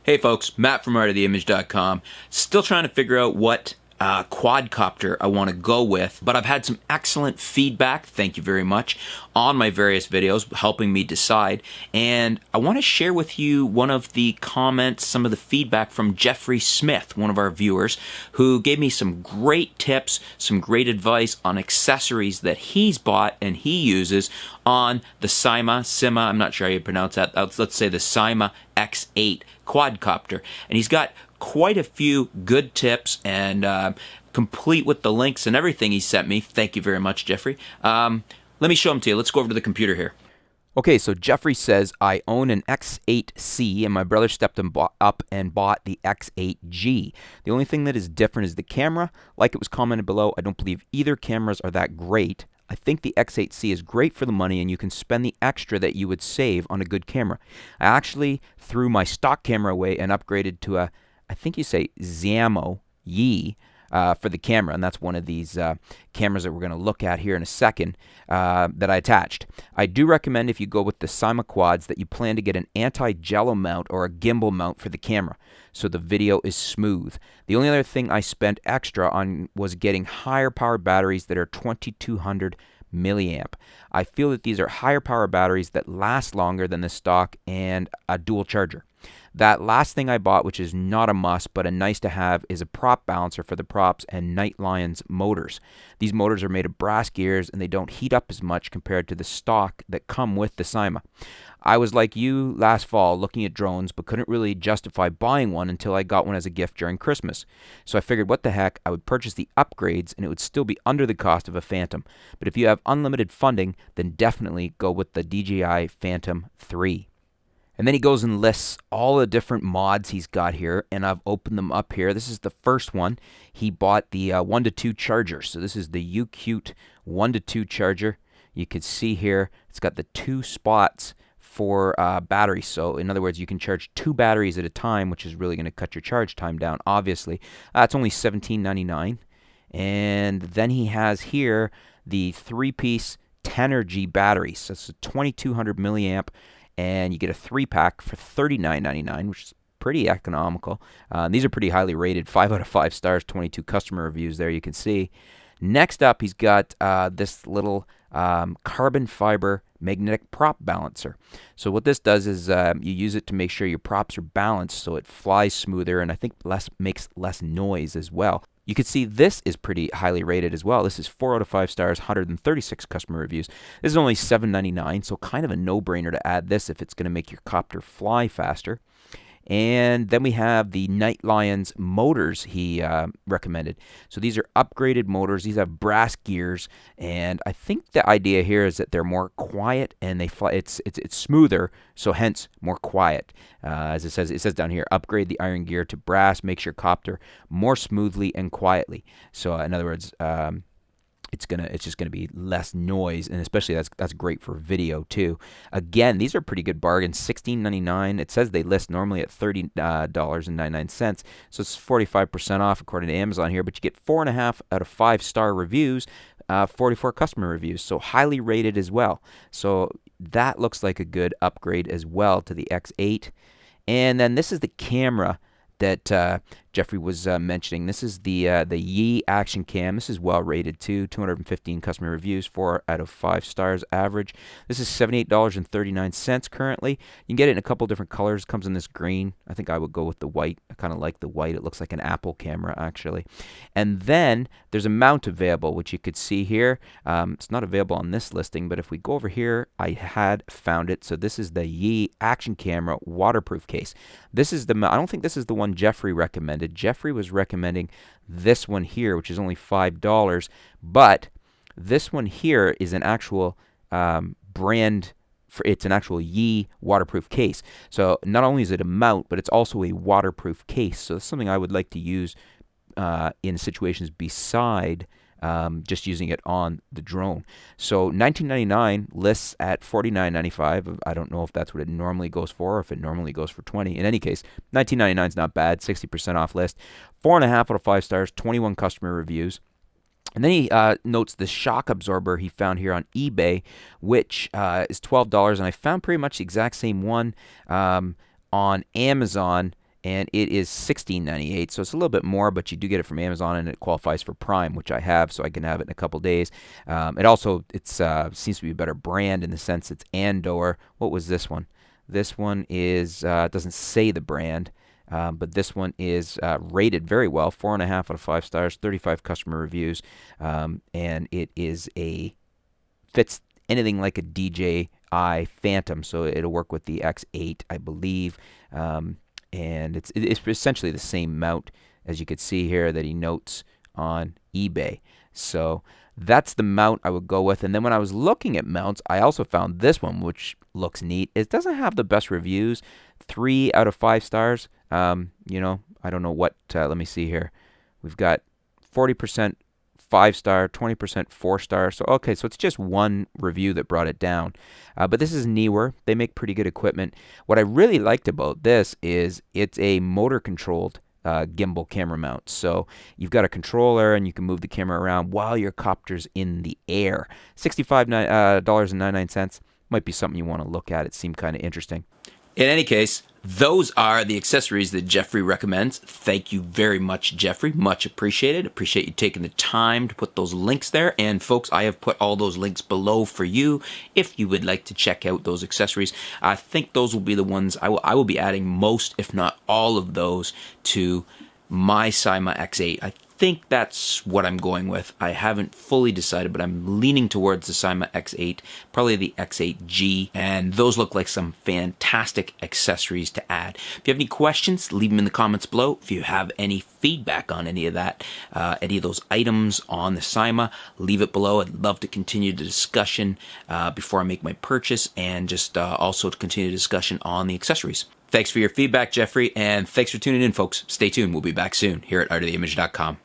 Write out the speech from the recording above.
Hey folks, Matt from artoftheimage.com. Still trying to figure out what quadcopter I want to go with, but I've had some excellent feedback, thank you very much, on my various videos, helping me decide. And I want to share with you one of the comments, some of the feedback from Jeffrey Smith, one of our viewers, who gave me some great tips, some great advice on accessories that he's bought and he uses on the Syma, I'm not sure how you pronounce that, let's say the Syma X8 quadcopter. And he's got quite a few good tips, and complete with the links and everything he sent me. Thank you very much, Jeffrey. Let me show them to you. Let's go over to the computer here. Okay, so Jeffrey says, I own an X8C, and my brother stepped up and bought the X8G. The only thing that is different is the camera. Like it was commented below, I don't believe either cameras are that great. I think the X8C is great for the money, and you can spend the extra that you would save on a good camera. I actually threw my stock camera away and upgraded to a, I think you say Syma Yi for the camera, and that's one of these cameras that we're going to look at here in a second that I attached. I do recommend, if you go with the Syma quads, that you plan to get an anti-jello mount or a gimbal mount for the camera, so the video is smooth. The only other thing I spent extra on was getting higher power batteries that are 2200 milliamp. I feel that these are higher power batteries that last longer than the stock and a dual charger. That last thing I bought, which is not a must but a nice to have, is a prop balancer for the props and Night Lions motors. These motors are made of brass gears and they don't heat up as much compared to the stock that come with the Syma. I was like you last fall looking at drones but couldn't really justify buying one until I got one as a gift during Christmas. So I figured what the heck, I would purchase the upgrades and it would still be under the cost of a Phantom. But if you have unlimited funding, then definitely go with the DJI Phantom 3. And then he goes and lists all the different mods he's got here, and I've opened them up here. This is the first one. He bought the 1-to-2 charger. So this is the UQt 1-to-2 charger. You can see here it's got the 2 spots for batteries. So in other words, you can charge 2 batteries at a time, which is really going to cut your charge time down, obviously. It's only $17.99. And then he has here the 3-piece Tenergy battery. So it's a 2200 milliamp. And you get a 3-pack for $39.99, which is pretty economical. These are pretty highly rated, 5 out of 5 stars, 22 customer reviews there you can see. Next up, he's got this little carbon fiber magnetic prop balancer. So what this does is you use it to make sure your props are balanced so it flies smoother, and I think makes less noise as well. You can see this is pretty highly rated as well. This is 4 out of 5 stars, 136 customer reviews. This is only $7.99, so kind of a no-brainer to add this if it's going to make your copter fly faster. And then we have the Night Lions motors he recommended. So these are upgraded motors. These have brass gears, and I think the idea here is that they're more quiet and they fly. It's smoother, so hence more quiet. As it says down here, upgrade the iron gear to brass, makes your copter more smoothly and quietly. So in other words, it's just gonna be less noise, and especially that's great for video too. Again, these are pretty good bargains. $16.99. It says they list normally at $30.99, so it's 45% off according to Amazon here. But you get 4.5 out of 5 star reviews, 44 customer reviews, so highly rated as well. So that looks like a good upgrade as well to the X8. And then this is the camera that Jeffrey was mentioning. This is the Yi Action Cam. This is well rated too. 215 customer reviews, 4 out of 5 stars average. This is $78.39 currently. You can get it in a couple different colors. It comes in this green. I think I would go with the white. I kind of like the white. It looks like an Apple camera actually. And then there's a mount available, which you could see here. It's not available on this listing, but if we go over here, I had found it. So this is the Yi Action Camera waterproof case. This is the. I don't think this is the one Jeffrey recommended. Jeffrey was recommending this one here, which is only $5, but this one here is an actual brand. It's an actual Yi waterproof case. So not only is it a mount, but it's also a waterproof case. So it's something I would like to use in situations beside just using it on the drone. So $19.99 lists at $49.95. I don't know if that's what it normally goes for, or if it normally goes for $20. In any case, $19.99 is not bad. 60% off list. 4.5 out of 5 stars. 21 customer reviews. And then he notes the shock absorber he found here on eBay, which is $12. And I found pretty much the exact same one on Amazon. and it is $16.98, so it's a little bit more, but you do get it from Amazon, and it qualifies for Prime, which I have, so I can have it in a couple days. It also seems to be a better brand in the sense it's Andor. What was this one? This one is it doesn't say the brand, but this one is rated very well, 4.5 out of 5 stars, 35 customer reviews, and it fits anything like a DJI Phantom, so it'll work with the X8, I believe. And it's essentially the same mount, as you could see here, that he notes on eBay. So that's the mount I would go with. And then when I was looking at mounts, I also found this one, which looks neat. It doesn't have the best reviews, 3 out of 5 stars. You know, I don't know what, let me see here. We've got 40% 5-star, 20% 4-star. So, okay, so it's just one review that brought it down. But this is Neewer. They make pretty good equipment. What I really liked about this is it's a motor-controlled gimbal camera mount. So you've got a controller, and you can move the camera around while your copter's in the air. $65.99 might be something you want to look at. It seemed kind of interesting. In any case, those are the accessories that Jeffrey recommends. Thank you very much, Jeffrey. Much appreciated. Appreciate you taking the time to put those links there. And folks, I have put all those links below for you if you would like to check out those accessories. I think those will be the ones I will be adding most, if not all of those, to my Syma X8. I think that's what I'm going with. I haven't fully decided, but I'm leaning towards the Syma X8, probably the X8G, and those look like some fantastic accessories to add. If you have any questions, leave them in the comments below. If you have any feedback on any of that, any of those items on the Syma, leave it below. I'd love to continue the discussion before I make my purchase, and just also to continue the discussion on the accessories. Thanks for your feedback, Jeffrey, and thanks for tuning in, folks. Stay tuned. We'll be back soon here at artoftheimage.com.